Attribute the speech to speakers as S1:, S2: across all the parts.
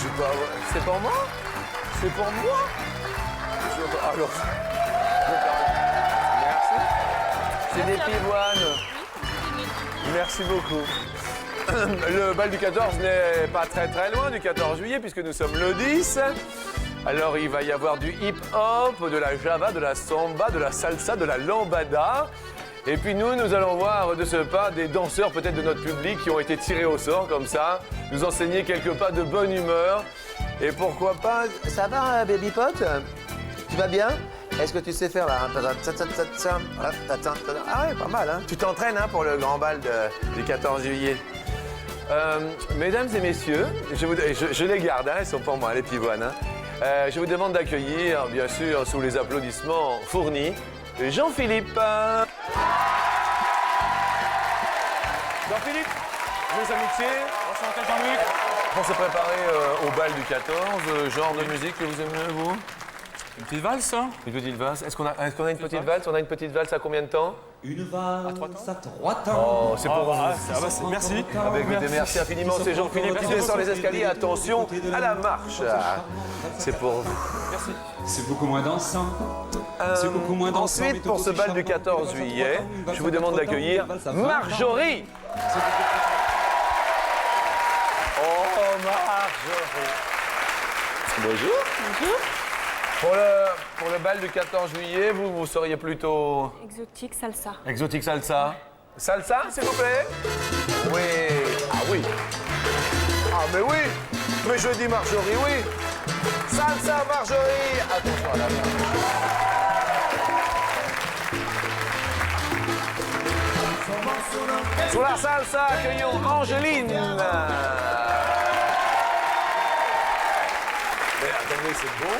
S1: sais pas, c'est pour moi? C'est pour moi? Alors, merci. C'est des pivoines. Merci beaucoup. Le bal du 14 n'est pas très loin du 14 juillet puisque nous sommes le 10. Alors il va y avoir du hip-hop, de la java, de la samba, de la salsa, de la lambada. Et puis nous allons voir de ce pas des danseurs peut-être de notre public qui ont été tirés au sort comme ça, nous enseigner quelques pas de bonne humeur. Et pourquoi pas... Ça va, baby pot? Tu vas bien? Est-ce que tu sais faire là? Ah ouais, pas mal, hein? Tu t'entraînes hein, pour le grand bal du 14 juillet. Mesdames et messieurs, je les garde, hein, elles sont pour moi, les pivoines. Hein. Je vous demande d'accueillir, bien sûr, sous les applaudissements fournis, Jean-Philippe. Jean-Philippe, vos amitiés.
S2: Enchanté Jean-Luc.
S1: Pour se préparer au bal du 14, genre de musique que vous aimez, vous?
S2: Une petite valse, hein?
S1: Une petite valse. Est-ce qu'on a une petite valse? On a une petite valse à combien de temps?
S3: Une valse à 3 temps.
S1: Oh, c'est pour vous.
S2: Merci.
S1: Écoutez, merci infiniment. C'est Jean-Philippe qui descend les escaliers. Attention à la marche. C'est pour vous.
S2: Merci.
S3: C'est beaucoup moins dansant. C'est beaucoup moins dansant.
S1: Ensuite, pour ce bal du 14 juillet, je vous demande d'accueillir Marjorie. Oh, Marjorie. Bonjour.
S4: Bonjour.
S1: Pour le bal du 14 juillet, vous seriez plutôt...
S4: Exotique salsa.
S1: Exotique salsa. Salsa, s'il vous plaît? Oui. Ah oui. Ah mais oui. Mais je dis Marjorie, oui. Salsa, Marjorie. Attention à la main. Sur la salsa, accueillons Angeline. Mais attendez, c'est beau.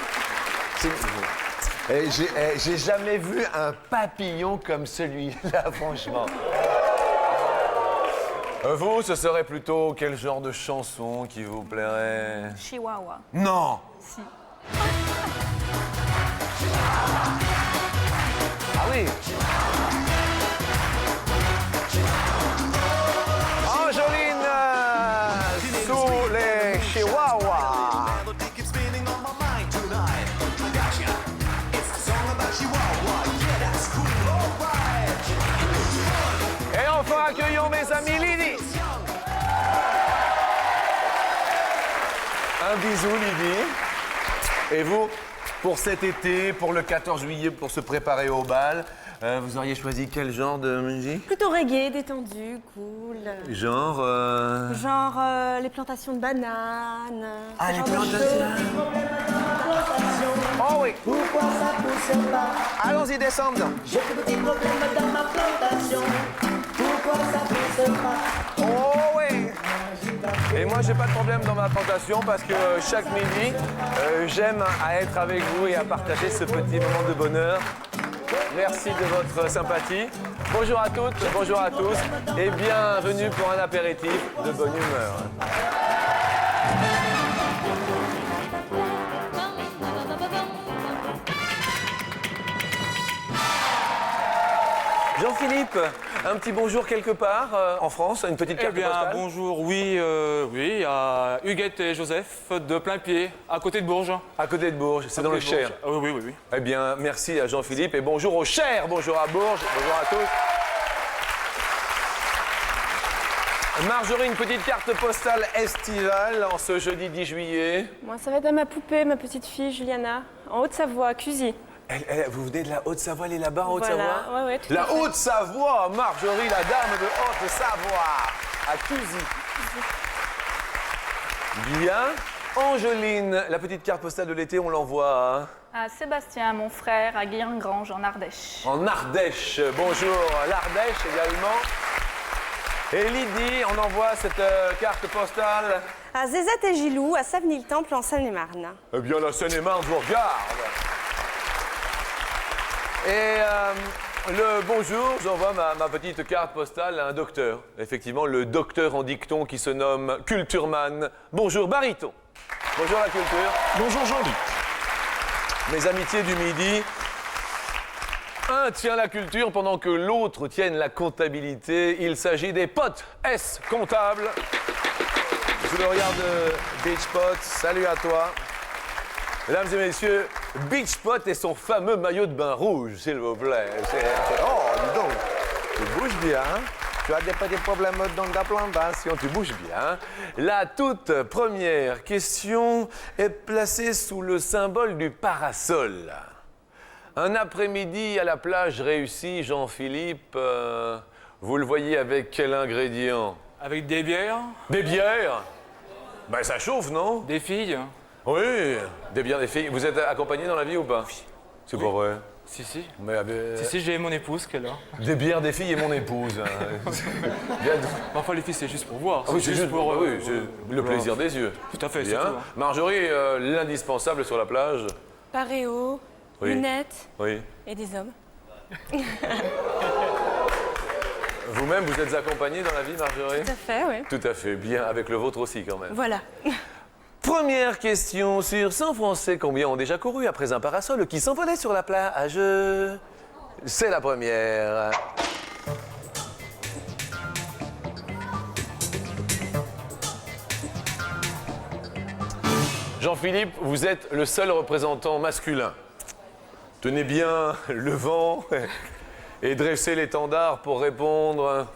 S1: J'ai jamais vu un papillon comme celui-là, franchement. Vous, ce serait plutôt quel genre de chanson qui vous plairait?
S4: Chihuahua.
S1: Non.
S4: Si.
S1: Ah oui. Angeline, sous les chihuahuas. Et enfin, accueillons mes amis Lydie. Un bisou, Lydie. Et vous, pour cet été, pour le 14 juillet, pour se préparer au bal, vous auriez choisi quel genre de musique?
S4: Plutôt reggae, détendu, cool.
S1: Genre...
S4: Genre les plantations de bananes.
S1: Ah,
S4: ce
S1: les
S4: genre de
S1: plantations.
S4: choses.
S1: Oh oui.
S5: Pourquoi ça pousse pas?
S1: Allons-y, descendre.
S5: J'ai des petits problèmes dans ma plantation. Pourquoi ça pousse pas?
S1: Oh oui. Et moi, j'ai pas de problème dans ma plantation parce que chaque midi, j'aime à être avec vous et à partager ce petit moment de bonheur. Merci de votre sympathie. Bonjour à toutes, bonjour à tous et bienvenue pour un apéritif de bonne humeur. Jean-Philippe, un petit bonjour quelque part en France, une petite carte postale.
S2: Bonjour, oui, à Huguette et Joseph de Plain-Pied, à côté de Bourges.
S1: À côté de Bourges, c'est dans le Cher.
S2: Oui.
S1: Eh bien, merci à Jean-Philippe et bonjour au Cher, bonjour à Bourges, bonjour à tous. Marjorie, une petite carte postale estivale en ce jeudi 10 juillet.
S4: Moi, ça va être à ma poupée, ma petite fille Juliana, en Haute-Savoie, à Cusy.
S1: Vous venez de la Haute-Savoie, elle est là-bas en Haute-Savoie?
S4: Voilà, ouais, tout à
S1: La
S4: fait.
S1: Haute-Savoie, Marjorie, la dame de Haute-Savoie, à Cusy. Bien. Angeline, la petite carte postale de l'été, on l'envoie
S6: À Sébastien, mon frère, à Guillen-Grange, en Ardèche.
S1: en Ardèche. Bonjour, l'Ardèche également. Et Lydie, on envoie cette carte postale.
S4: À Zézette et Gilou, à Savenay-le-Temple, en Seine-et-Marne.
S1: Eh bien, la Seine-et-Marne vous regarde. Et le bonjour, j'envoie ma petite carte postale à un docteur. Effectivement, le docteur en dicton qui se nomme Cultureman. Bonjour, Bariton. Bonjour la culture.
S2: Bonjour Jean-Luc.
S1: Mes amitiés du midi. Un tient la culture pendant que l'autre tienne la comptabilité. Il s'agit des potes S comptables. Je sous le regard de Beachpot. Salut à toi. Mesdames et messieurs, Beachpot et son fameux maillot de bain rouge, s'il vous plaît. Oh, dis donc, tu bouges bien. Tu as des petits problèmes dans ta plantation, tu bouges bien. La toute première question est placée sous le symbole du parasol. Un après-midi à la plage réussi, Jean-Philippe, vous le voyez avec quel ingrédient?
S2: Avec des bières,
S1: Des bières? Ben ça chauffe, non?
S2: des filles.
S1: Oui, des bières, des filles. Vous êtes accompagné dans la vie ou pas? C'est pas vrai.
S2: Si, si.
S1: Mais
S2: Si, j'ai mon épouse qui est là.
S1: des bières, des filles et mon épouse. Bien.
S2: Parfois, les filles, c'est juste pour voir.
S1: Ah oui, c'est juste pour
S2: oui,
S1: c'est le plaisir des yeux.
S2: Tout à fait, c'est
S1: Bien.
S2: tout. Hein.
S1: Marjorie, l'indispensable sur la plage.
S4: Paréo,
S1: Oui.
S4: lunettes
S1: Oui.
S4: et des hommes.
S1: Vous-même, vous êtes accompagnée dans la vie, Marjorie?
S4: Tout à fait, oui.
S1: Tout à fait. Bien, avec le vôtre aussi, quand même.
S4: Voilà.
S1: Première question sur 100 Français. Combien ont déjà couru après un parasol qui s'envolait sur la plage? C'est la première. Jean-Philippe, vous êtes le seul représentant masculin. Tenez bien le vent et dressez l'étendard pour répondre.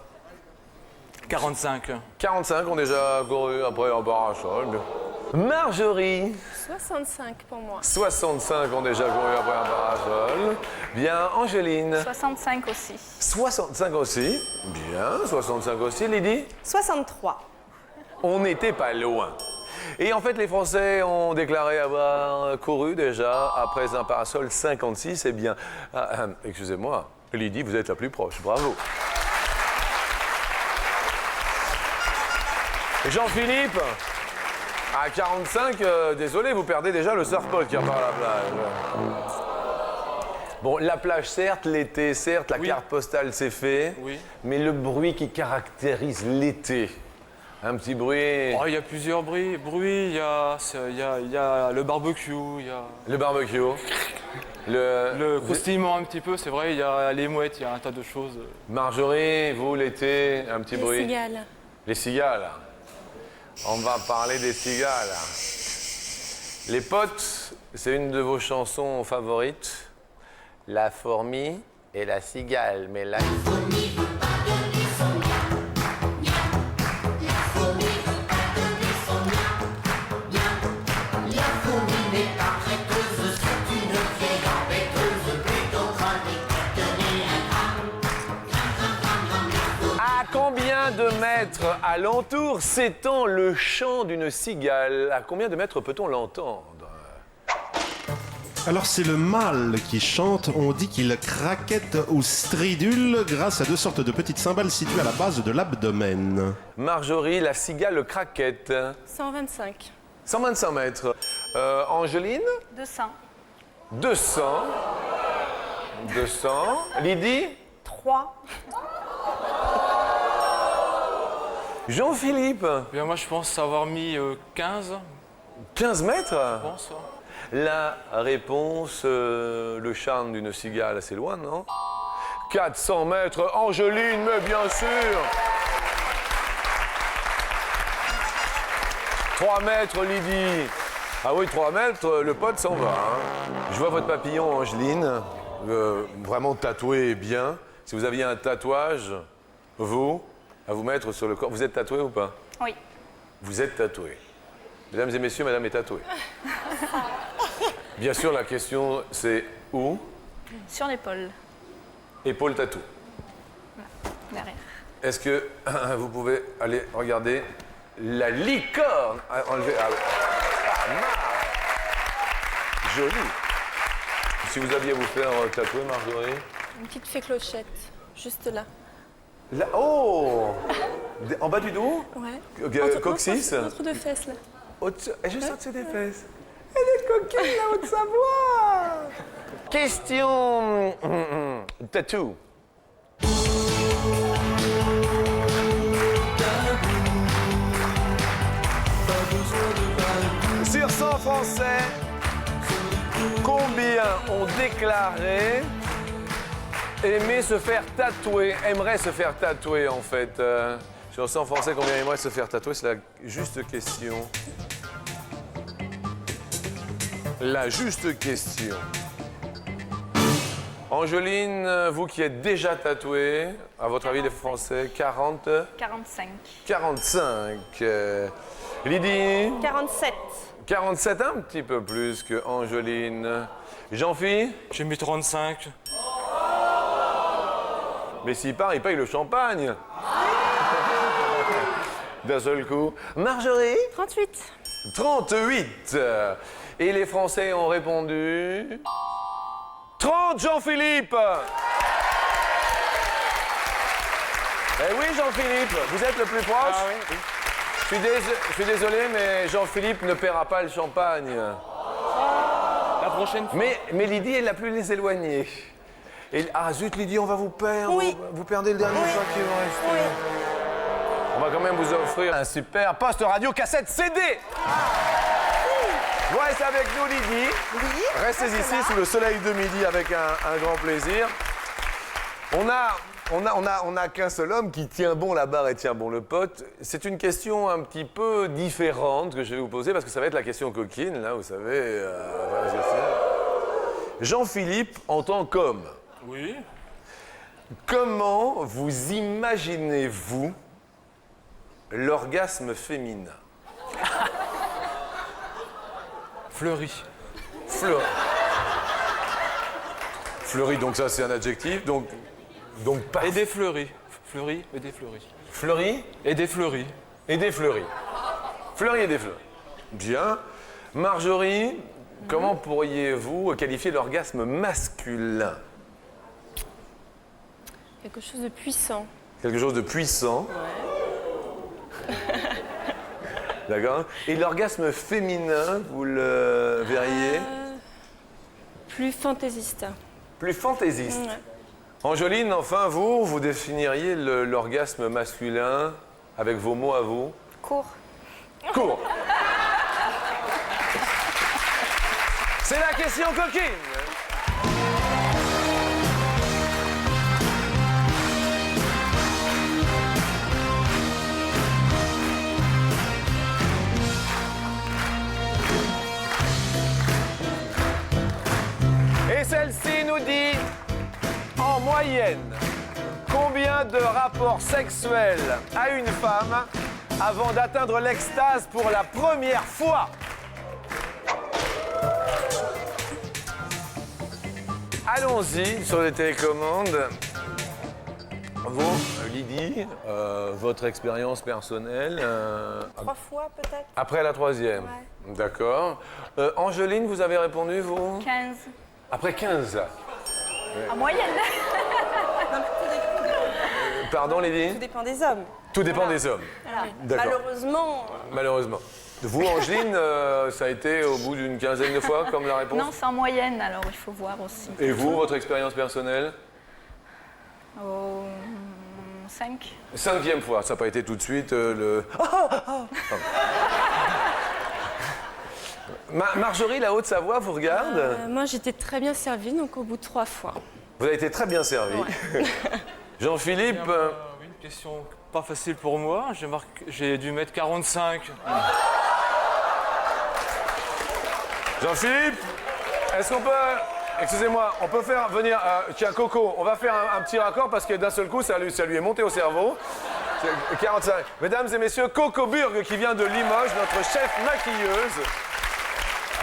S2: 45.
S1: 45 ont déjà couru après un parasol. Marjorie,
S4: 65 pour moi.
S1: 65 ont déjà couru après un parasol. Bien, Angéline,
S6: 65 aussi.
S1: 65 aussi. Bien, 65 aussi. Lydie,
S4: 63.
S1: on n'était pas loin. Et en fait, les Français ont déclaré avoir couru déjà après un parasol 56. Eh bien, excusez-moi, Lydie, vous êtes la plus proche. Bravo. Jean-Philippe, à 45, désolé, vous perdez déjà le surfboard qui repart à la plage. Bon, la plage, certes, l'été, certes, la
S2: Oui.
S1: carte postale, c'est fait.
S2: Oui.
S1: Mais le bruit qui caractérise l'été, un petit bruit...
S2: Oh, il y a plusieurs bruits. Il y a le barbecue, il y a
S1: Le barbecue.
S2: le croustillement un petit peu, c'est vrai, il y a les mouettes, il y a un tas de choses.
S1: Marjorie, vous, l'été, un petit
S4: Les
S1: bruit.
S4: cigales.
S1: Les cigales. On va parler des cigales. Les potes, c'est une de vos chansons favorites. La fourmi et la cigale. Mais la fourmi veut pas donner son mia. La fourmi veut pas donner son mia. La fourmi n'est pas prêteuse, c'est une vieille embêteuse, plutôt chronique, tenez un gramme. À combien de mètres alentour s'étend le chant d'une cigale? À combien de mètres peut-on l'entendre?
S7: Alors c'est le mâle qui chante, on dit qu'il craquette ou stridule grâce à deux sortes de petites cymbales situées à la base de l'abdomen.
S1: Marjorie, la cigale craquette.
S4: 125.
S1: 125 mètres. Angeline?
S6: 200.
S1: 200. 200. Lydie?
S4: 3.
S1: Jean-Philippe?
S2: Bien, moi, je pense avoir mis 15,
S1: 15 mètres?
S2: je pense.
S1: La réponse, le charme d'une cigale, c'est loin, non? 400 mètres, Angeline, mais bien sûr! 3 mètres, Lydie. Ah oui, 3 mètres, le pote s'en va. Hein. Je vois votre papillon, Angeline, vraiment tatoué bien. Si vous aviez un tatouage, vous, à vous mettre sur le corps, vous êtes tatoué ou pas?
S6: Oui.
S1: Vous êtes tatoué. Mesdames et messieurs, madame est tatouée. Bien sûr, la question, c'est où?
S6: Sur l'épaule.
S1: Épaule tatou.
S6: Derrière.
S1: Est-ce que vous pouvez aller regarder la licorne? Enlever. Ah, pas mal. Joli. Si vous aviez à vous faire tatouer, Marjorie?
S4: Une petite fée clochette, juste là.
S1: Là, oh! En bas du dos?
S4: Ouais.
S1: Coccyx?
S4: Entre deux fesses, là.
S1: Juste au-dessus des fesses. Elle est coquine, la Haute-Savoie! Question tatou. Sur 100 Français, combien ont déclaré aimer se faire tatouer, aimerait se faire tatouer en fait Chanson en français, combien aimerait se faire tatouer? C'est la juste question. La juste question. Angeline, vous qui êtes déjà tatouée, à votre avis, les Français, 40?
S6: 45.
S1: 45. Lydie?
S4: 47.
S1: 47, un petit peu plus que Angeline. Jean-Philippe?
S2: J'ai mis 35.
S1: Mais s'il part, il paye le champagne. D'un seul coup. Marjorie?
S4: 38.
S1: 38. Et les Français ont répondu 30, Jean-Philippe. Eh oui, Jean-Philippe, vous êtes le plus proche.
S2: Ah oui, oui.
S1: Je suis désolé, mais Jean-Philippe ne paiera pas le champagne.
S2: La prochaine fois.
S1: Mais Lydie est la plus éloignée. Et, ah zut, Lydie, on va vous perdre.
S4: Oui.
S1: Vous perdez le dernier choix qui vous reste.
S4: Oui.
S1: On va quand même vous offrir un super poste radio cassette CD. Vous restez avec nous, Lydie.
S4: Oui.
S1: Restez ici sous le soleil de midi avec un grand plaisir. On a qu'un seul homme qui tient bon la barre et tient bon le pote. C'est une question un petit peu différente que je vais vous poser parce que ça va être la question coquine, là, vous savez. Jean-Philippe, en tant qu'homme,
S2: Oui.
S1: comment vous imaginez-vous l'orgasme féminin?
S2: Fleuri.
S1: Fleur. Fleuri, donc ça c'est un adjectif, donc pas.
S2: Et des fleuris. Fleuri et des fleuris.
S1: Fleuri
S2: Et des fleuris.
S1: et des fleuris. Fleuri et des fleuris. Bien. Marjorie, comment pourriez-vous qualifier l'orgasme masculin?
S4: Quelque chose de puissant.
S1: Quelque chose de puissant. D'accord. Et l'orgasme féminin, vous le verriez
S4: Plus fantaisiste.
S1: plus fantaisiste.
S4: Ouais.
S1: Angeline, enfin, vous définiriez l'orgasme masculin avec vos mots à vous?
S6: Court.
S1: Court. C'est la question coquine. Et celle-ci nous dit, en moyenne, combien de rapports sexuels a une femme avant d'atteindre l'extase pour la première fois? Allons-y sur les télécommandes. Vous, Lydie, votre expérience personnelle
S4: 3 fois peut-être.
S1: après la troisième.
S4: Ouais.
S1: D'accord. Angeline, vous avez répondu, vous?
S6: 15.
S1: Après 15.
S6: En moyenne.
S1: Pardon, Lydie?
S4: Tout dépend des hommes.
S1: Tout dépend des hommes. D'accord.
S4: Malheureusement,
S1: Malheureusement. Vous, Angeline, ça a été au bout d'une quinzaine de fois comme la réponse?
S6: Non, c'est en moyenne, alors il faut voir aussi.
S1: Et vous, votre expérience personnelle?
S6: 5.
S1: 5e fois, ça n'a pas été tout de suite le... Marjorie, la Haute-Savoie, vous regarde?
S4: moi j'étais très bien servie, donc au bout de 3 fois.
S1: Vous avez été très bien servi.
S4: Ouais.
S1: Jean-Philippe,
S2: Oui, une question pas facile pour moi. J'ai dû mettre 45.
S1: Jean-Philippe, est-ce qu'on peut... Excusez-moi, on peut faire venir... tiens, Coco, on va faire un petit raccord parce que d'un seul coup, ça lui est monté au cerveau. C'est 45. Mesdames et messieurs, Coco Burg qui vient de Limoges, notre chef maquilleuse,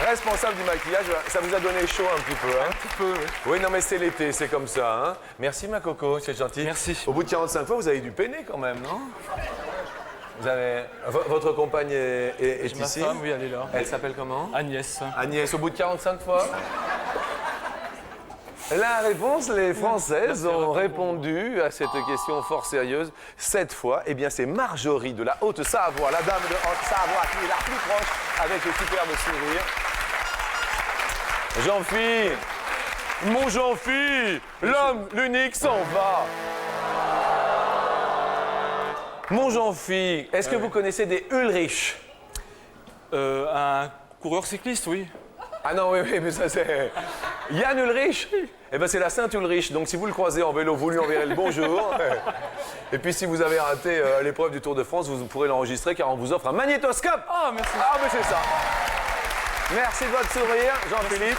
S1: responsable du maquillage. Ça vous a donné chaud un petit peu, hein?
S2: Un petit peu, oui.
S1: Oui, non, mais c'est l'été, c'est comme ça, hein? Merci, ma Coco, c'est gentil.
S2: Merci.
S1: Au bout de 45 fois, vous avez dû peiner quand même, non? Vous avez... Votre compagne est
S2: Ma
S1: ici?
S2: femme, oui, elle est là.
S1: Elle s'appelle comment?
S2: Agnès.
S1: Agnès, au bout de 45 fois? La réponse, les Françaises ont répondu à cette question fort sérieuse 7 fois. Eh bien, c'est Marjorie de la Haute-Savoie, la dame de Haute-Savoie qui est la plus proche avec le superbe sourire. Jean-Philippe, mon Jean-Philippe, l'homme, l'unique s'en va. Mon Jean-Philippe, est-ce que vous connaissez des Ulrich?
S2: Un coureur cycliste, oui.
S1: Ah non, oui, mais ça c'est... Yann Ulrich, eh ben c'est la Sainte Ulrich. Donc si vous le croisez en vélo, vous lui enverrez le bonjour. Et puis si vous avez raté l'épreuve du Tour de France, vous pourrez l'enregistrer car on vous offre un magnétoscope.
S2: Oh, merci.
S1: Ah, mais c'est ça. Merci de votre sourire, Jean-Philippe.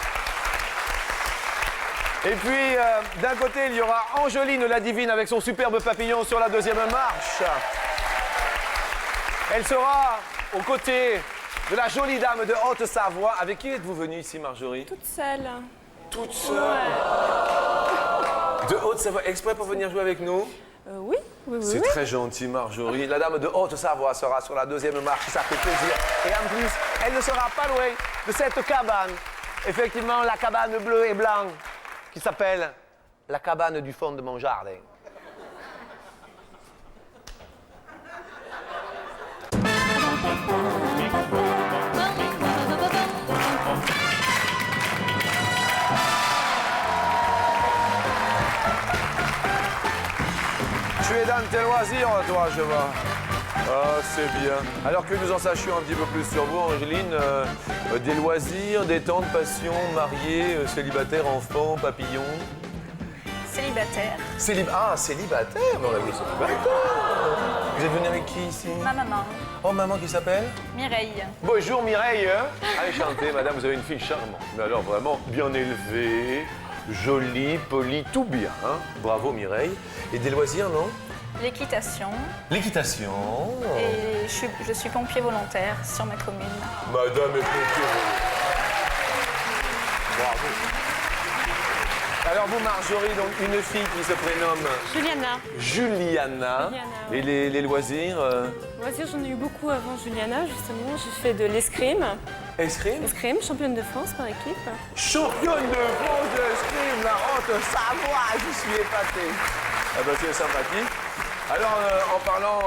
S1: Et puis, d'un côté, il y aura Angeline la Divine avec son superbe papillon sur la deuxième marche. Elle sera aux côtés de la jolie dame de Haute-Savoie. Avec qui êtes-vous venue ici, Marjorie?
S4: Toute seule.
S1: Toute seule. De Haute-Savoie, exprès pour venir jouer avec nous?
S4: Oui, oui, oui.
S1: C'est très gentil, Marjorie. La dame de Haute-Savoie sera sur la deuxième marche, ça fait plaisir. Et en plus, elle ne sera pas loin de cette cabane. Effectivement, la cabane bleue et blanche, qui s'appelle la cabane du fond de mon jardin. Tu es dans tes loisirs, toi, je vois. Ah, c'est bien. Alors que nous en sachions un petit peu plus sur vous, Angeline, des loisirs, des temps de passion, mariés, célibataires, enfants, papillons.
S6: Célibataire.
S1: Célibataire? Mais on l'a vu célibataire. Vous êtes venu avec qui ici?
S6: Ma maman,
S1: Oh, maman qui s'appelle?
S6: Mireille.
S1: Bonjour Mireille. Allez chanter, madame, vous avez une fille charmante. Mais alors vraiment bien élevée, jolie, polie, tout bien. Hein? Bravo Mireille. Et des loisirs, non?
S6: L'équitation.
S1: L'équitation.
S6: Et je suis pompier volontaire sur ma commune.
S1: Madame est pompier. Bravo. Alors vous, Marjorie, donc une fille qui se prénomme
S4: Juliana.
S1: Juliana. Et les loisirs
S4: Loisirs, j'en ai eu beaucoup avant Juliana, justement. J'ai fait de l'escrime.
S1: Escrime?
S4: Escrime, championne de France par équipe.
S1: Championne de France d'escrime, la Haute-Savoie, je suis épaté. Ah ben c'est sympathique. Alors, en parlant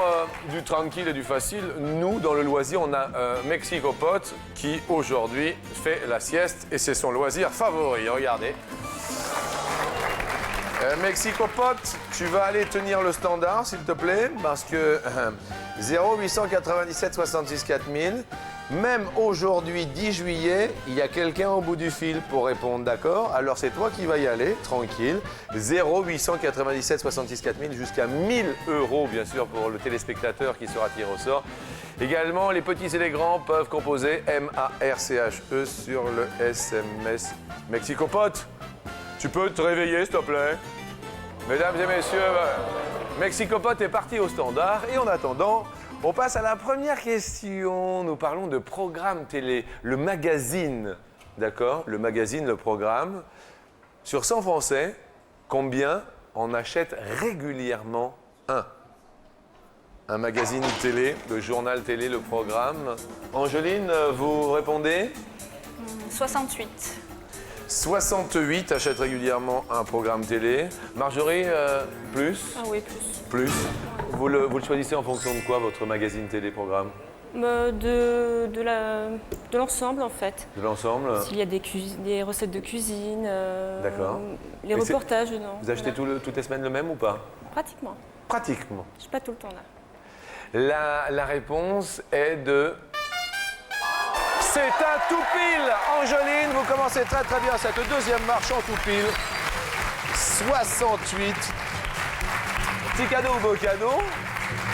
S1: du tranquille et du facile, nous, dans le loisir, on a Mexicopote qui, aujourd'hui, fait la sieste et c'est son loisir favori. Regardez. Mexicopote, tu vas aller tenir le standard, s'il te plaît, parce que 0897 66 4000, même aujourd'hui, 10 juillet, il y a quelqu'un au bout du fil pour répondre, d'accord? Alors c'est toi qui vas y aller, tranquille. 0897 66 4000 jusqu'à 1000 €, bien sûr, pour le téléspectateur qui sera tiré au sort. Également, les petits et les grands peuvent composer MARCHE sur le SMS. Mexicopote, tu peux te réveiller, s'il te plaît? Mesdames et messieurs, Mexicopote est parti au standard et en attendant, on passe à la première question. Nous parlons de programme télé, le magazine, d'accord? Le magazine, le programme. Sur 100 Français, combien en achètent régulièrement un? Un magazine télé, le journal télé, le programme. Angeline, vous répondez?
S6: 68.
S1: 68 achètent régulièrement un programme télé. Marjorie, plus?
S4: Ah oui, plus.
S1: Plus. Vous le choisissez en fonction de quoi, votre magazine télé-programme?
S4: De l'ensemble, en fait.
S1: De l'ensemble?
S4: S'il y a des recettes de cuisine,
S1: D'accord.
S4: les reportages dedans.
S1: Vous achetez toutes les semaines le même ou pas?
S4: Pratiquement.
S1: Pratiquement.
S4: Je suis pas tout le temps là.
S1: La réponse est de... C'est un tout pile. Angeline, vous commencez très très bien cette deuxième marche en tout pile. 68. Petit cadeau ou beau cadeau?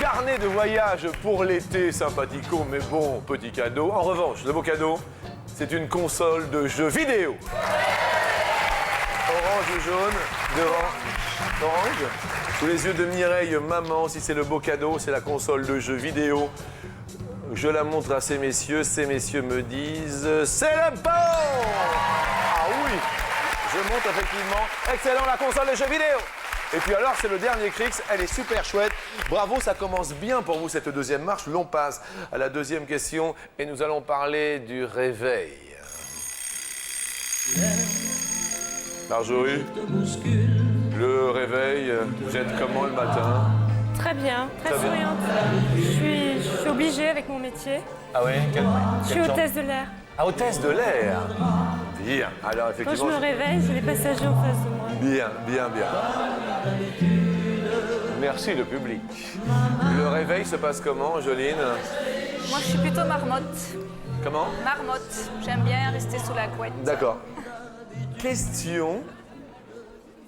S1: Carnet de voyage pour l'été, sympathico, mais bon, petit cadeau. En revanche, le beau cadeau, c'est une console de jeux vidéo. Orange ou jaune? Orange. Sous les yeux de Mireille, maman, si c'est le beau cadeau, c'est la console de jeux vidéo. Je la montre à ces messieurs me disent c'est le bon! Ah oui, je montre effectivement. Excellent, la console de jeux vidéo. Et puis alors, c'est le dernier Crix, elle est super chouette. Bravo, ça commence bien pour vous cette deuxième marche. L'on passe à la deuxième question et nous allons parler du réveil. Marjorie, le réveil, vous êtes comment le matin?
S4: Très bien, très
S1: Très bien.
S4: souriante. Je suis obligée avec mon métier.
S1: Ah oui?
S4: Je suis hôtesse de l'air.
S1: Ah, hôtesse de l'air. Bien. Alors
S4: Quand je
S1: effectivement.
S4: me réveille, j'ai les passagers en face de moi.
S1: Bien, bien, bien. Merci le public. Le réveil se passe comment, Angeline?
S6: Moi, je suis plutôt marmotte.
S1: Comment?
S6: Marmotte. J'aime bien rester sous la couette.
S1: D'accord. Question.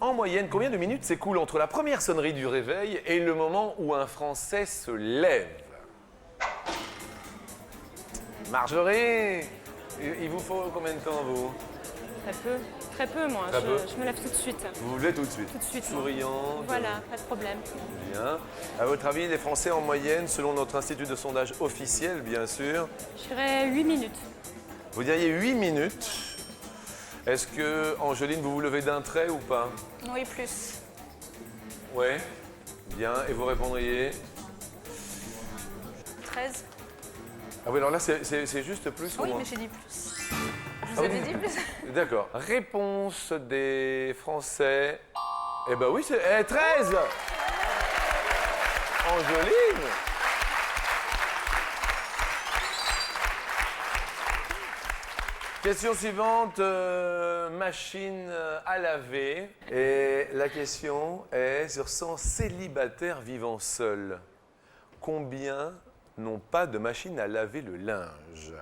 S1: En moyenne, combien de minutes s'écoulent entre la première sonnerie du réveil et le moment où un Français se lève? Marjorie, il vous faut combien de temps, vous?
S4: Très peu, moi.
S1: Très peu.
S4: Je me lève tout de suite.
S1: Vous vous levez tout de suite?
S4: Tout de suite. moi.
S1: Souriant.
S4: Voilà, pas de problème.
S1: Bien. À votre avis, les Français en moyenne, selon notre institut de sondage officiel, bien sûr,
S4: Je dirais 8 minutes.
S1: vous diriez 8 minutes. Est-ce que, Angeline, vous vous levez d'un trait ou pas?
S6: Oui, plus.
S1: Ouais. Bien. Et vous répondriez?
S6: 13.
S1: Ah oui, alors là, c'est juste plus ou
S6: Oui,
S1: moins?
S6: mais j'ai dit plus. Je
S1: Ah
S6: vous
S1: oui.
S6: avais dit plus.
S1: D'accord. Réponse des Français. Eh ben oui, c'est 13. Angeline. Question suivante, machine à laver. Et la question est sur 100 célibataires vivant seuls. Combien n'ont pas de machine à laver le linge?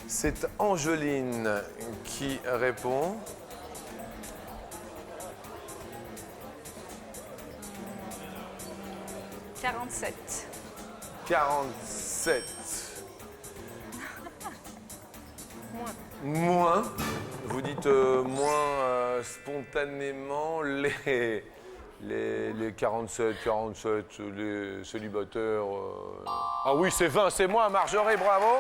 S1: C'est Angeline qui répond.
S6: « 47.
S1: 47. Moins. Vous dites moins spontanément les 47, les célibataires. Ah oui, c'est 20, c'est moi, Marjorie, bravo.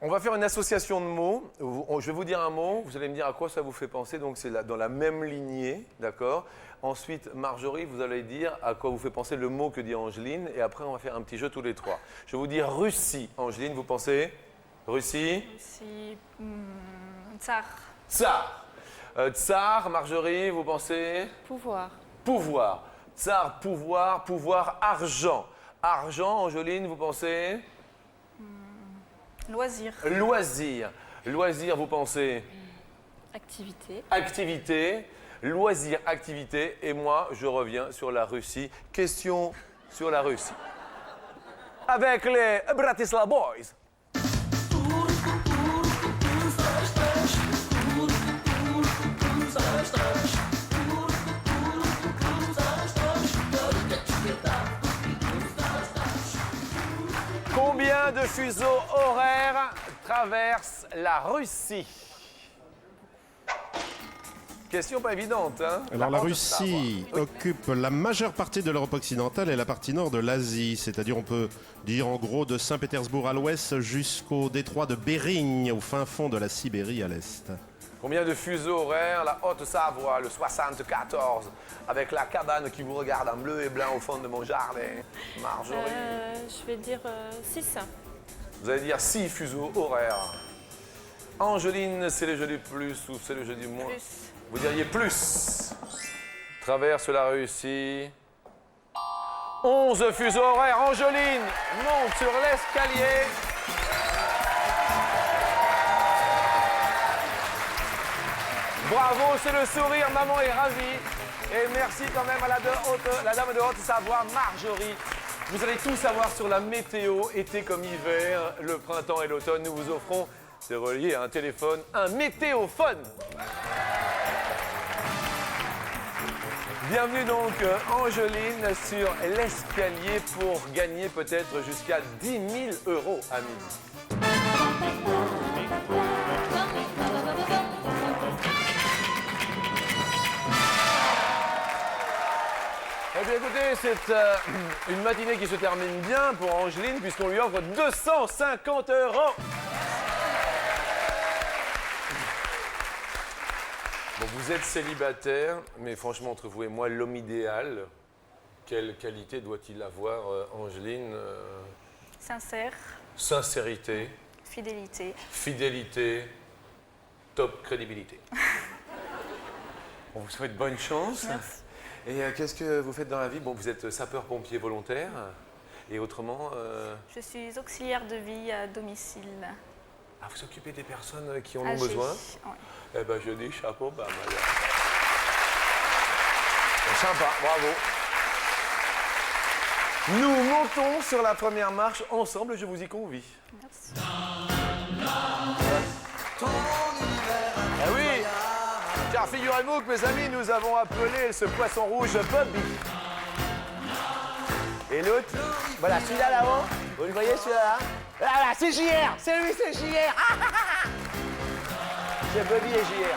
S1: On va faire une association de mots. Je vais vous dire un mot, vous allez me dire à quoi ça vous fait penser. Donc c'est dans la même lignée, d'accord? Ensuite, Marjorie, vous allez dire à quoi vous fait penser le mot que dit Angeline. Et après, on va faire un petit jeu tous les trois. Je vais vous dire Russie. Angeline, vous pensez? Russie?
S6: Si. Tsar.
S1: Tsar. Tsar, Marjorie, vous pensez?
S4: Pouvoir.
S1: Pouvoir. Tsar, pouvoir, pouvoir, argent. Argent, Angeline, vous pensez?
S6: Loisir.
S1: Loisir. Loisir, vous pensez?
S4: Activité.
S1: Activité. Loisir, activité. Et moi, je reviens sur la Russie. Question sur la Russie. Avec les Bratislava Boys. Combien de fuseaux horaires traversent la Russie? Question pas évidente, hein?
S7: Alors la
S1: honte de
S7: Russie
S1: savoir. Oui.
S7: occupe la majeure partie de l'Europe occidentale et la partie nord de l'Asie. C'est-à-dire, on peut dire en gros de Saint-Pétersbourg à l'ouest jusqu'au détroit de Bering, au fin fond de la Sibérie à l'est.
S1: Combien de fuseaux horaires la Haute-Savoie, le 74, avec la cabane qui vous regarde en bleu et blanc au fond de mon jardin? Marjorie,
S4: Je vais dire 6.
S1: vous allez dire 6 fuseaux horaires. Angeline, c'est le jeu du plus ou c'est le jeu du moins?
S6: Plus.
S1: Vous diriez plus. Traverse la Russie. 11 fuseaux horaires. Angeline monte sur l'escalier. Bravo, c'est le sourire. Maman est ravie. Et merci quand même à la dame de Haute-Savoie, Marjorie. Vous allez tout savoir sur la météo, été comme hiver, le printemps et l'automne. Nous vous offrons, c'est relié à un téléphone, un météophone. Bienvenue donc Angeline sur l'escalier pour gagner peut-être jusqu'à 10 000 € à midi. Eh bien écoutez, c'est une matinée qui se termine bien pour Angeline puisqu'on lui offre 250 €. Bon, vous êtes célibataire, mais franchement, entre vous et moi, l'homme idéal, quelle qualité doit-il avoir, Angeline?
S6: Sincère.
S1: Sincérité,
S6: Fidélité.
S1: fidélité, top crédibilité. On vous souhaite bonne chance.
S6: Merci.
S1: Et qu'est-ce que vous faites dans la vie? Bon, vous êtes sapeur-pompier volontaire. Et autrement,
S6: Je suis auxiliaire de vie à domicile.
S1: vous occupez des personnes qui en ont
S6: Âgées.
S1: besoin?
S6: Ouais.
S1: Eh ben, je dis chapeau bas, madame. Sympa, bravo. Nous montons sur la première marche ensemble, je vous y convie.
S6: Merci.
S1: Ah oui, car figurez-vous que mes amis, nous avons appelé ce poisson rouge Bobby. Et l'autre, voilà, celui-là là-haut, vous le voyez celui-là là? Là, c'est JR, c'est lui, c'est JR. C'est Bobby et JR.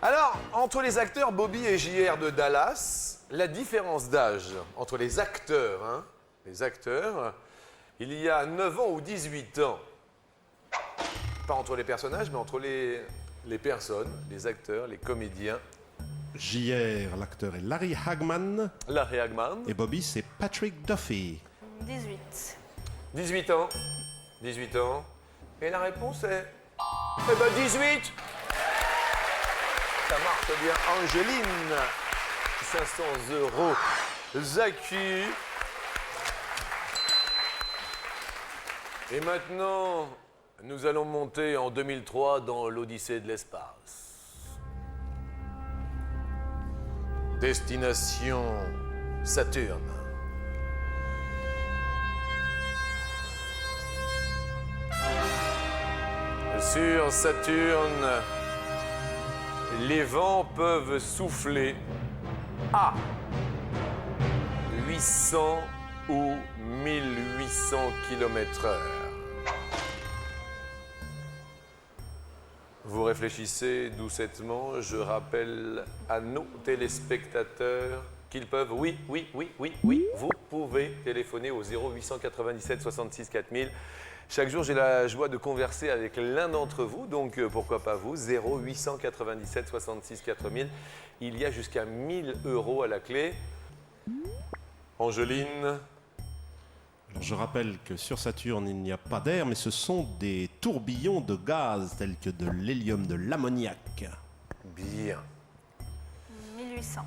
S1: Alors, entre les acteurs Bobby et JR de Dallas, la différence d'âge entre les acteurs, il y a 9 ans ou 18 ans. Pas entre les personnages, mais entre les personnes, les acteurs, les comédiens.
S7: JR, l'acteur est Larry Hagman.
S1: Larry Hagman.
S7: Et Bobby, c'est Patrick Duffy.
S6: 18.
S1: 18 ans. 18 ans. Et la réponse est... Eh ben 18. Ça marche bien. Angeline. 500 €. Zaki. Et maintenant, nous allons monter en 2003 dans l'Odyssée de l'espace. Destination Saturne. Sur Saturne, les vents peuvent souffler à 800 ou 1800 km/h. Vous réfléchissez doucettement, je rappelle à nos téléspectateurs qu'ils peuvent, oui, vous pouvez téléphoner au 0897 66 4000. Chaque jour, j'ai la joie de converser avec l'un d'entre vous, donc pourquoi pas vous, 0897 66 4000. Il y a jusqu'à 1000 € à la clé. Angeline.
S7: Alors, je rappelle que sur Saturne, il n'y a pas d'air, mais ce sont des tourbillons de gaz tels que de l'hélium, de l'ammoniac.
S1: Bien.
S6: 1800.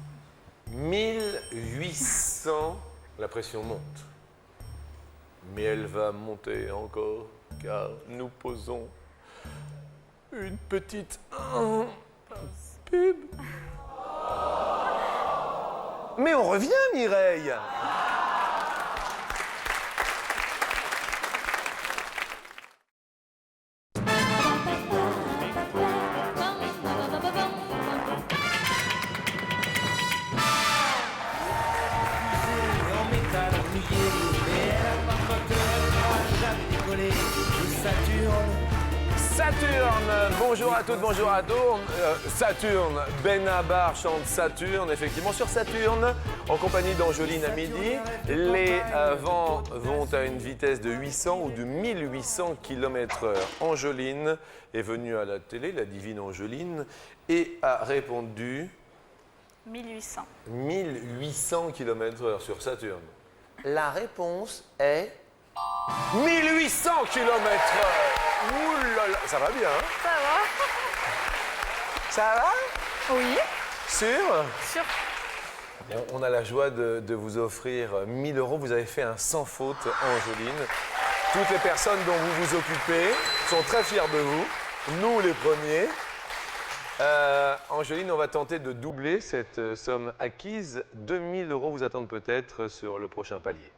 S1: 1800, la pression monte. Mais elle va monter encore, car nous posons une petite pub. Mais on revient, Mireille. Saturne, bonjour à toutes, bonjour à tous. Saturne, Benabar chante Saturne, effectivement sur Saturne, en compagnie d'Angeline à midi. Les vents vont à une vitesse de 800 ou de 1800 km/h. Angeline est venue à la télé, la divine Angeline, et a répondu
S6: 1800.
S1: 1800 km/h sur Saturne. La réponse est 1800 km/h. Ouh là là, ça va bien, hein?
S6: Ça va?
S1: Ça va?
S6: Oui.
S1: Sûr?
S6: Sûr.
S1: On a la joie de vous offrir 1000 €. Vous avez fait un sans faute, Angeline. Toutes les personnes dont vous vous occupez sont très fiers de vous. Nous, les premiers. Angeline, on va tenter de doubler cette somme acquise. 2000 € vous attendent peut-être sur le prochain palier.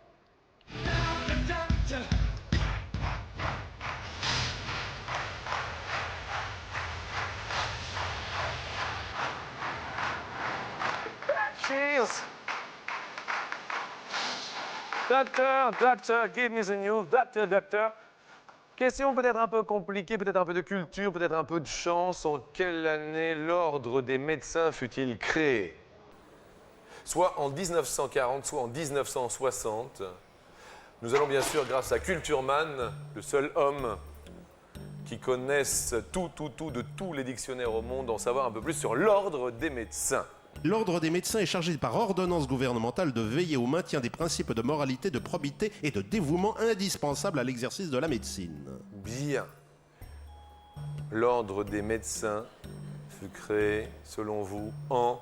S1: Cheers! Docteur, give me the news. Docteur. Question peut-être un peu compliquée, peut-être un peu de culture, peut-être un peu de chance. En quelle année l'ordre des médecins fut-il créé? Soit en 1940, soit en 1960. Nous allons bien sûr, grâce à Cultureman, le seul homme qui connaisse tout de tous les dictionnaires au monde, en savoir un peu plus sur l'ordre des médecins.
S7: L'ordre des médecins est chargé par ordonnance gouvernementale de veiller au maintien des principes de moralité, de probité et de dévouement indispensables à l'exercice de la médecine.
S1: Bien. L'ordre des médecins fut créé, selon vous, en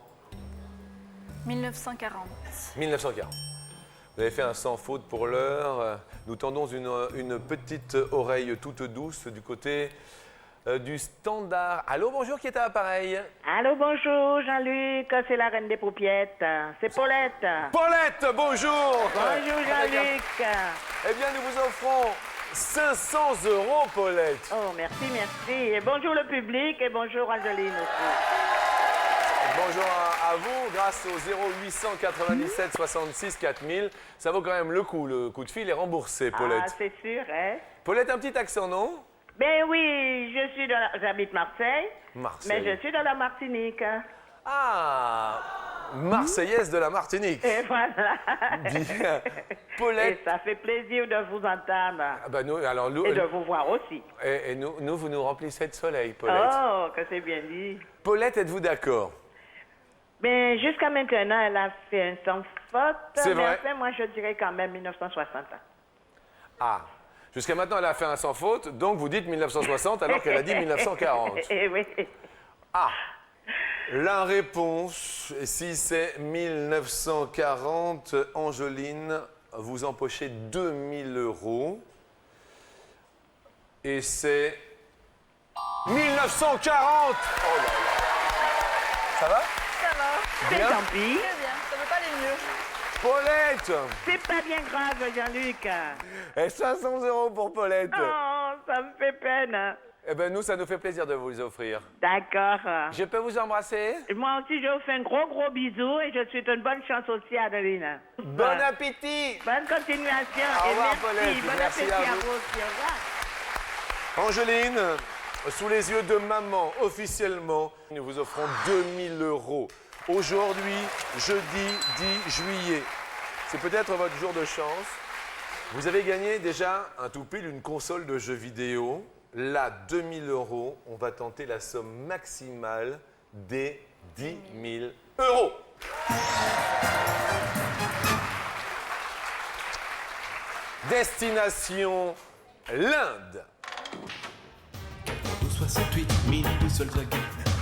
S6: 1940.
S1: 1940. Vous avez fait un sans faute pour l'heure. Nous tendons une petite oreille toute douce du côté du Standard. Allô, bonjour, qui est à l'appareil?
S5: Allô, bonjour, Jean-Luc, c'est la reine des paupiètes. C'est Paulette.
S1: Paulette, bonjour.
S5: Bonjour, Jean-Luc.
S1: Eh bien, nous vous offrons 500 €, Paulette.
S5: Oh, merci, merci. Et bonjour le public et bonjour Angeline aussi.
S1: Bonjour à vous, grâce au 0897 66 4000. Ça vaut quand même le coup de fil est remboursé, Paulette.
S5: Ah, c'est sûr, hein?
S1: Paulette, un petit accent, non?
S5: Ben oui, j'habite Marseille,
S1: Marseille.
S5: mais je suis dans la Martinique.
S1: Ah, Marseillaise de la Martinique.
S5: Et voilà.
S1: Bien.
S5: Et
S1: Paulette.
S5: ça fait plaisir de vous entendre.
S1: Ah bah nous, alors, nous,
S5: Et de vous voir aussi.
S1: et nous, vous nous remplissez de soleil, Paulette.
S5: Oh, que c'est bien dit.
S1: Paulette, êtes-vous d'accord?
S5: Ben, jusqu'à maintenant, elle a fait un sans faute.
S1: C'est
S5: mais
S1: vrai.
S5: enfin, moi, je dirais quand même 1960.
S1: Ah, jusqu'à maintenant, elle a fait un sans faute, donc vous dites 1960 alors qu'elle a dit 1940.
S5: Eh oui.
S1: Ah, la réponse, si c'est 1940, Angeline, vous empochez 2000 €. Et c'est 1940. Oh là là. Ça va?
S6: Ça va.
S5: C'est
S1: Bien.
S5: tant pis.
S6: Très bien. Ça peut pas aller mieux.
S1: Paulette.
S5: C'est pas bien grave, Jean-Luc.
S1: Et 500 € pour Paulette.
S5: Oh, ça me fait peine.
S1: Eh bien, nous, ça nous fait plaisir de vous les offrir.
S5: D'accord.
S1: Je peux vous embrasser?
S5: Moi aussi, je vous fais un gros bisou et je souhaite une bonne chance aussi à Adeline.
S1: Bon appétit!
S5: Bonne continuation.
S1: Au
S5: et
S1: revoir,
S5: merci.
S1: Paulette.
S5: Bon
S1: Merci
S5: appétit
S1: à
S5: à
S1: vous.
S5: vous aussi. Au revoir.
S1: Angeline, sous les yeux de maman, officiellement, nous vous offrons 2000 €. Aujourd'hui, jeudi 10 juillet. C'est peut-être votre jour de chance. Vous avez gagné déjà un tout pile, une console de jeux vidéo. Là, 2000 €, on va tenter la somme maximale des 10 000 €. Destination l'Inde.
S8: 68 000 boussoles vagues.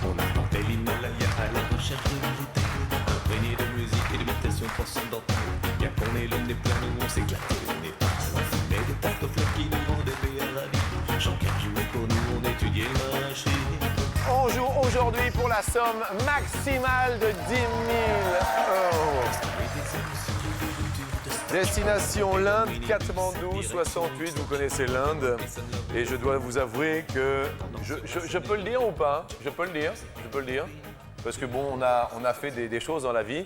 S8: On a tenté l'Himalaya à la recherche de vérité. Imprégné de musique et d'imitation transcendantale. Bien qu'on ait le nez plein, nous on s'éclatait au Népal. On fumait des tartes qui nous rendaient bien ravis. Jean-Pierre jouait pour nous, on étudiait le machine.
S1: On joue aujourd'hui pour la somme maximale de 10 000 €. Destination l'Inde, Katmandou, 68, vous connaissez l'Inde. Et je dois vous avouer que... Je peux le dire ou pas? Je peux le dire, Parce que bon, on a fait des choses dans la vie.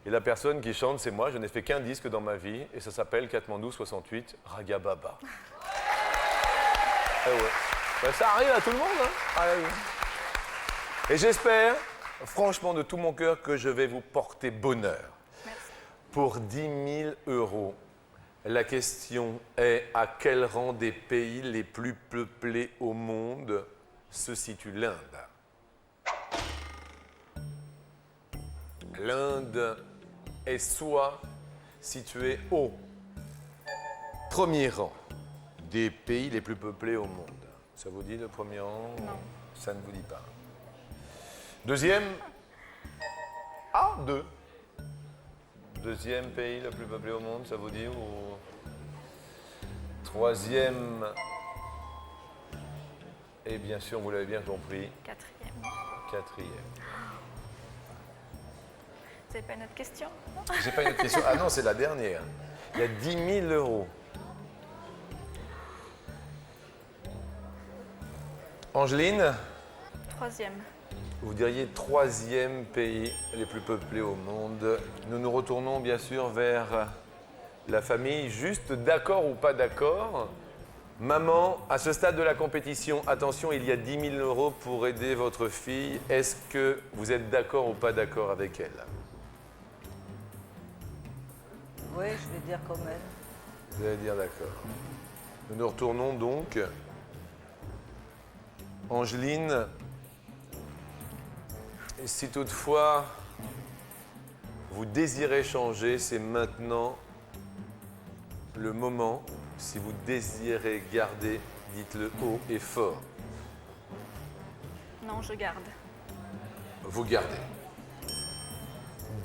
S1: Et la personne qui chante, c'est moi. Je n'ai fait qu'un disque dans ma vie. Et ça s'appelle Katmandou 68, Raga Baba. Eh ouais. Ben, ça arrive à tout le monde, hein? Ah, oui. Et j'espère, franchement, de tout mon cœur, que je vais vous porter bonheur. Pour 10 000 €, la question est à quel rang des pays les plus peuplés au monde se situe l'Inde? L'Inde est soit située au premier rang des pays les plus peuplés au monde. Ça vous dit le premier rang?
S6: Non.
S1: Ça ne vous dit pas. Deuxième? Ah, deux. Deuxième pays le plus peuplé au monde, ça vous dit? Ou troisième? Et bien sûr, vous l'avez bien compris,
S6: Quatrième.
S1: quatrième.
S6: C'est pas une autre question? Non.
S1: J'ai pas une autre question. Ah non, c'est la dernière. Il y a 10 000 €. Angeline,
S6: Troisième.
S1: vous diriez troisième pays les plus peuplés au monde. Nous nous retournons bien sûr vers la famille, juste d'accord ou pas d'accord. Maman, à ce stade de la compétition, attention, il y a 10 000 € pour aider votre fille. Est-ce que vous êtes d'accord ou pas d'accord avec elle?
S9: Oui, je vais dire quand même.
S1: Vous allez dire d'accord. Nous nous retournons donc. Angeline, si toutefois vous désirez changer, c'est maintenant le moment. Si vous désirez garder, dites-le haut et fort.
S6: Non, je garde.
S1: Vous gardez.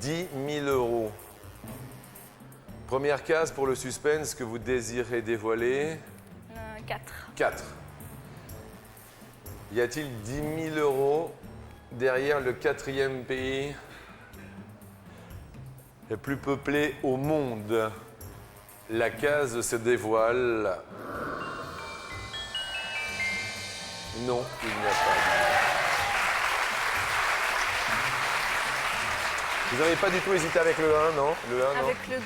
S1: 10 000 €. Première case pour le suspense que vous désirez dévoiler.
S6: 4.
S1: 4. Y a-t-il 10 000 euros derrière le 4e pays le plus peuplé au monde? La case se dévoile. Non, il n'y a pas. Vous n'avez pas du tout hésité avec le 1, non? Le 1, non?
S6: Avec le 2.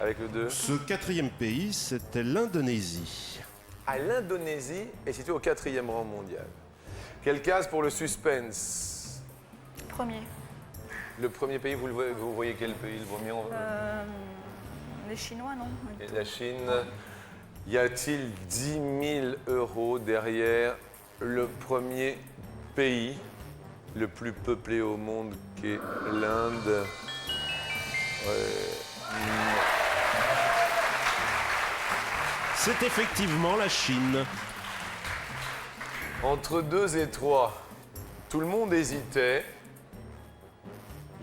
S1: Avec le 2.
S7: Ce 4e pays, c'était l'Indonésie.
S1: À l'Indonésie est situé au 4e rang mondial. Quelle case pour le suspense?
S6: Premier.
S1: Le premier pays, vous voyez quel pays le premier?
S6: Les Chinois, non?
S1: Et la Chine. Y a-t-il 10 000 euros derrière le premier pays le plus peuplé au monde qu'est l'Inde?
S7: C'est effectivement la Chine.
S1: Entre 2 et 3, tout le monde hésitait.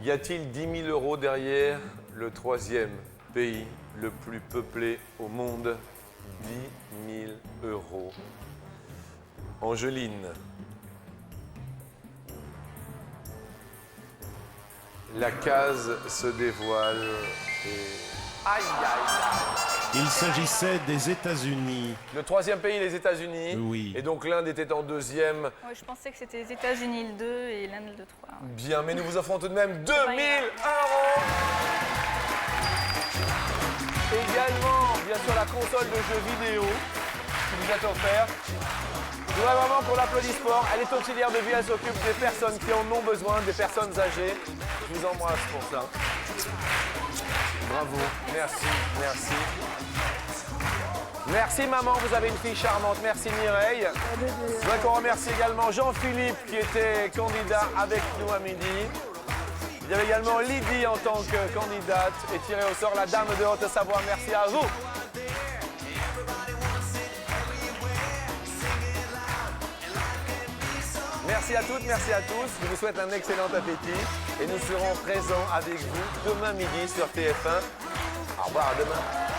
S1: Y a-t-il 10 000 euros derrière le 3e pays le plus peuplé au monde? 10 000 euros. Angeline. La case se dévoile et... Aïe, aïe, aïe.
S7: Il s'agissait des États-Unis.
S1: Le 3e pays, les États-Unis.
S7: Oui.
S1: Et donc l'Inde était en 2e.
S6: Ouais, je pensais que c'était les États-Unis le 2 et l'Inde le 3.
S1: Bien, mais nous vous offrons tout de même 2 000
S6: Ouais.
S1: euros. Également, bien sûr, la console de jeux vidéo qui vous est offerte. Je voudrais vraiment qu'on l'applaudisse fort. Elle est auxiliaire de vie, elle s'occupe des personnes qui en ont besoin, des personnes âgées. Je vous embrasse pour ça. Bravo, merci, merci. Merci maman, vous avez une fille charmante. Merci Mireille. Je voudrais qu'on remercie également Jean-Philippe qui était candidat avec nous à midi. Il y avait également Lydie en tant que candidate et tirée au sort la dame de Haute-Savoie. Merci à vous. Merci à toutes, merci à tous. Je vous souhaite un excellent appétit et nous serons présents avec vous demain midi sur TF1. Au revoir, à demain.